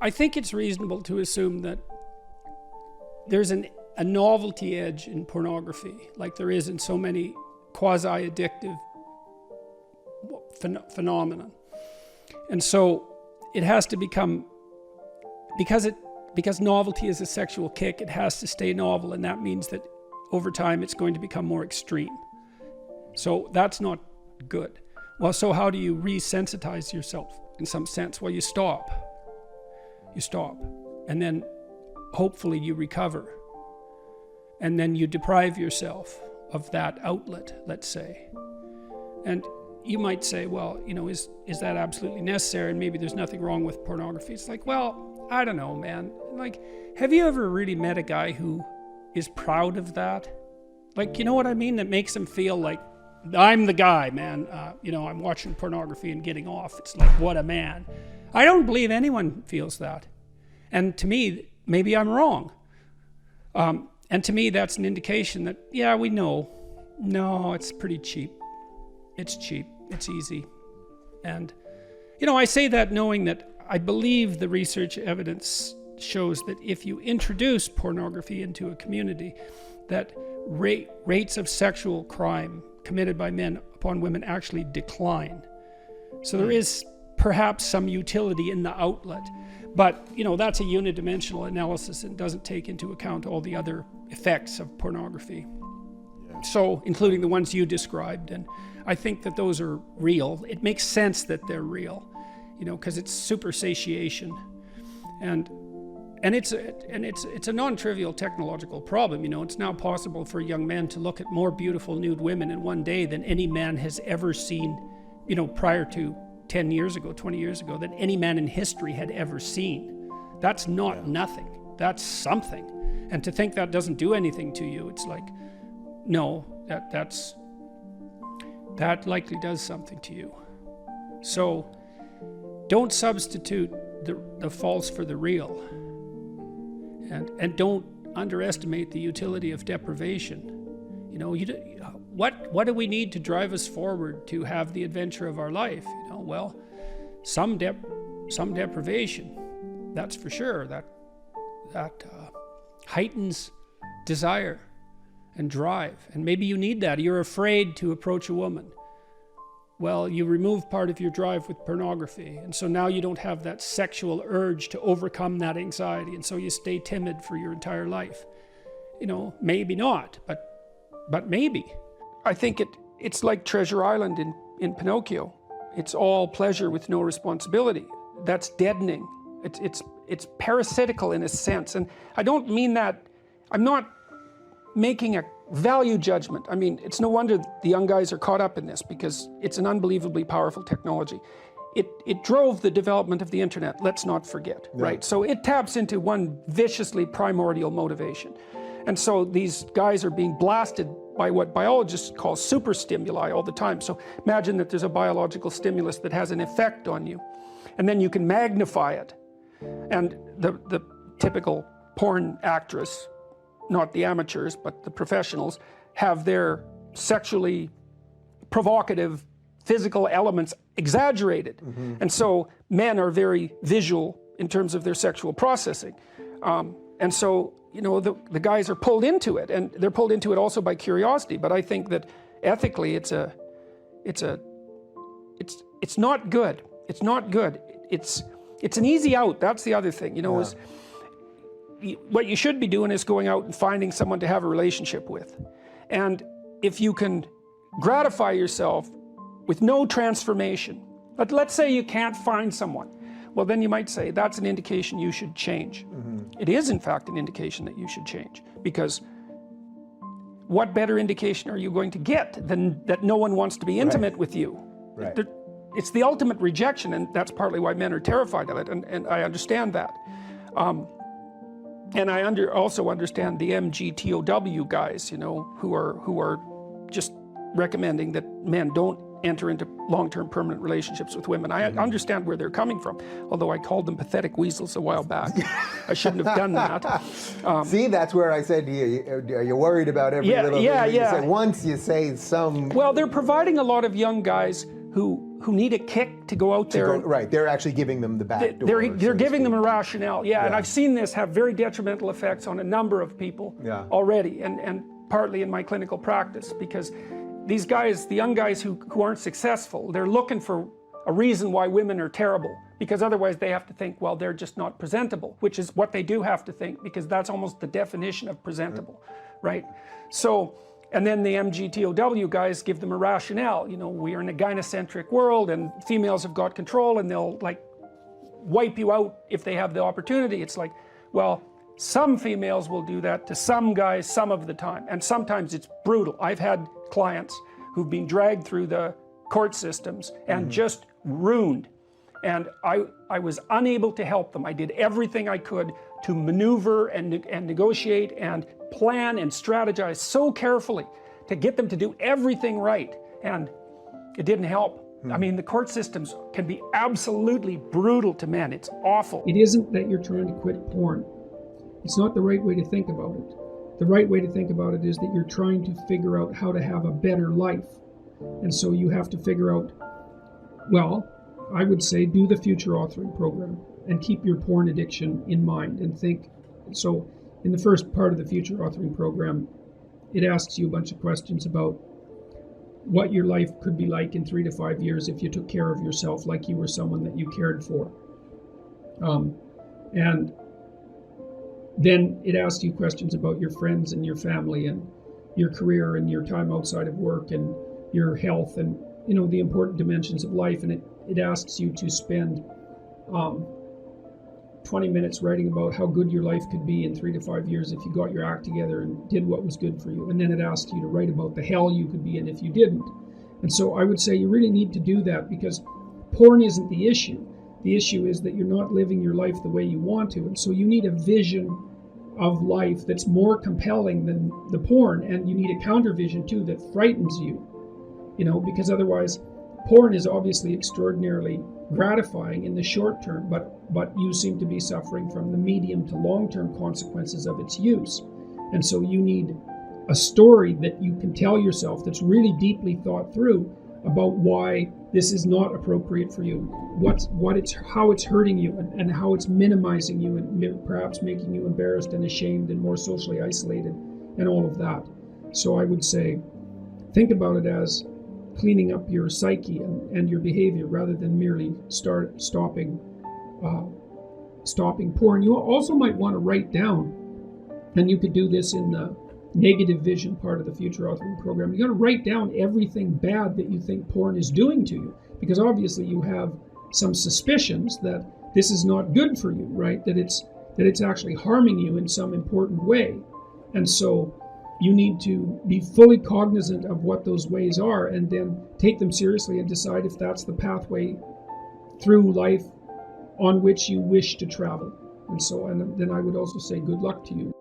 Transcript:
I think it's reasonable to assume that there's a novelty edge in pornography, like there is in so many quasi-addictive phenomenon. And so it has to become, because novelty is a sexual kick, it has to stay novel, and that means that over time it's going to become more extreme. So that's not good. Well, so how do you resensitize yourself in some sense? Well, you stop. You stop. And then hopefully you recover. And then you deprive yourself of that outlet, let's say. And you might say, well, you know, is that absolutely necessary? And maybe there's nothing wrong with pornography. It's like, well, I don't know, man. Like, have you ever really met a guy who is proud of that? Like, you know what I mean? That makes him feel like, I'm the guy, man. You know, I'm watching pornography and getting off. It's like, what a man. I don't believe anyone feels that. And to me, maybe I'm wrong. And to me, that's an indication that, yeah, we know. No, it's pretty cheap. It's cheap. It's easy. And, you know, I say that knowing that I believe the research evidence shows that if you introduce pornography into a community, that rates of sexual crime committed by men upon women actually decline. So there is perhaps some utility in the outlet, but you know, that's a unidimensional analysis and doesn't take into account all the other effects of pornography. Yeah. So including the ones you described, and I think that those are real. It makes sense that they're real, you know, because it's super satiation, and it's a non-trivial technological problem. You know, it's now possible for young men to look at more beautiful nude women in one day than any man has ever seen, you know, prior to 10 years ago, 20 years ago, than any man in history had ever seen. That's not nothing. That's something. And to think that doesn't do anything to you, it's like, no, that likely does something to you. So don't substitute the false for the real. And don't underestimate the utility of deprivation. You know, what do we need to drive us forward to have the adventure of our life? You know, well, some deprivation, that's for sure. That heightens desire and drive. And maybe you need that. You're afraid to approach a woman. Well, you remove part of your drive with pornography, and so now you don't have that sexual urge to overcome that anxiety, and so you stay timid for your entire life. You know, maybe not, but maybe. I think it's like Treasure Island in Pinocchio. It's all pleasure with no responsibility. That's deadening. It's parasitical in a sense, and I don't mean that. I'm not making a value judgment. I mean, it's no wonder the young guys are caught up in this, because it's an unbelievably powerful technology. It drove the development of the internet, let's not forget, right? So it taps into one viciously primordial motivation. And so these guys are being blasted by what biologists call super stimuli all the time. So imagine that there's a biological stimulus that has an effect on you, and then you can magnify it. And the typical porn actress, not the amateurs, but the professionals, have their sexually provocative physical elements exaggerated. And so men are very visual in terms of their sexual processing. And so, you know, the guys are pulled into it, and they're pulled into it also by curiosity. But I think that ethically it's not good. It's not good. It's an easy out. That's the other thing, you know, is what you should be doing is going out and finding someone to have a relationship with. And if you can gratify yourself with no transformation, but let's say you can't find someone, well, then you might say that's an indication you should change. It is, in fact, an indication that you should change, because what better indication are you going to get than that no one wants to be intimate with you? It's the ultimate rejection, and that's partly why men are terrified of it, and I understand that. And I also understand the MGTOW guys, you know, who are just recommending that men don't enter into long-term permanent relationships with women. I understand where they're coming from, although I called them pathetic weasels a while back. I shouldn't have done that. See, that's where I said to you, are you worried about every little thing? You say, once you say some... Well, they're providing a lot of young guys who who need a kick to go out there. Right, they're actually giving them the back door. They're giving them a rationale, and I've seen this have very detrimental effects on a number of people already, and partly in my clinical practice, because these guys, the young guys who aren't successful, they're looking for a reason why women are terrible, because otherwise they have to think, well, they're just not presentable, which is what they do have to think, because that's almost the definition of presentable, right? So, and then the MGTOW guys give them a rationale. You know, we are in a gynocentric world and females have got control and they'll like wipe you out if they have the opportunity. It's like, well, some females will do that to some guys some of the time, and sometimes it's brutal. I've had clients who've been dragged through the court systems and just ruined, and I was unable to help them. I did everything I could to maneuver and negotiate and plan and strategize so carefully to get them to do everything right, and it didn't help. I mean, the court systems can be absolutely brutal to men. It's awful. It isn't that you're trying to quit porn. It's not the right way to think about it. The right way to think about it is that you're trying to figure out how to have a better life. And so you have to figure out, well, I would say do the future authoring program and keep your porn addiction in mind and think. So in the first part of the future authoring program, it asks you a bunch of questions about what your life could be like in 3 to 5 years if you took care of yourself like you were someone that you cared for. And then it asks you questions about your friends and your family and your career and your time outside of work and your health and, you know, the important dimensions of life. And it asks you to spend 20 minutes writing about how good your life could be in 3 to 5 years if you got your act together and did what was good for you. And then it asks you to write about the hell you could be in if you didn't. And so I would say you really need to do that, because porn isn't the issue. The issue is that you're not living your life the way you want to. And so you need a vision of life that's more compelling than the porn, and you need a counter vision too that frightens you, you know, because otherwise porn is obviously extraordinarily gratifying in the short term, but you seem to be suffering from the medium to long-term consequences of its use. And so you need a story that you can tell yourself that's really deeply thought through about why this is not appropriate for you, how it's hurting you, and how it's minimizing you and perhaps making you embarrassed and ashamed and more socially isolated and all of that. So I would say think about it as cleaning up your psyche and your behavior rather than merely stopping porn. You also might want to write down, and you could do this in the negative vision part of the future authoring program. You got to write down everything bad that you think porn is doing to you, because obviously you have some suspicions that this is not good for you, right? That it's actually harming you in some important way. And so you need to be fully cognizant of what those ways are and then take them seriously and decide if that's the pathway through life on which you wish to travel. And then I would also say good luck to you.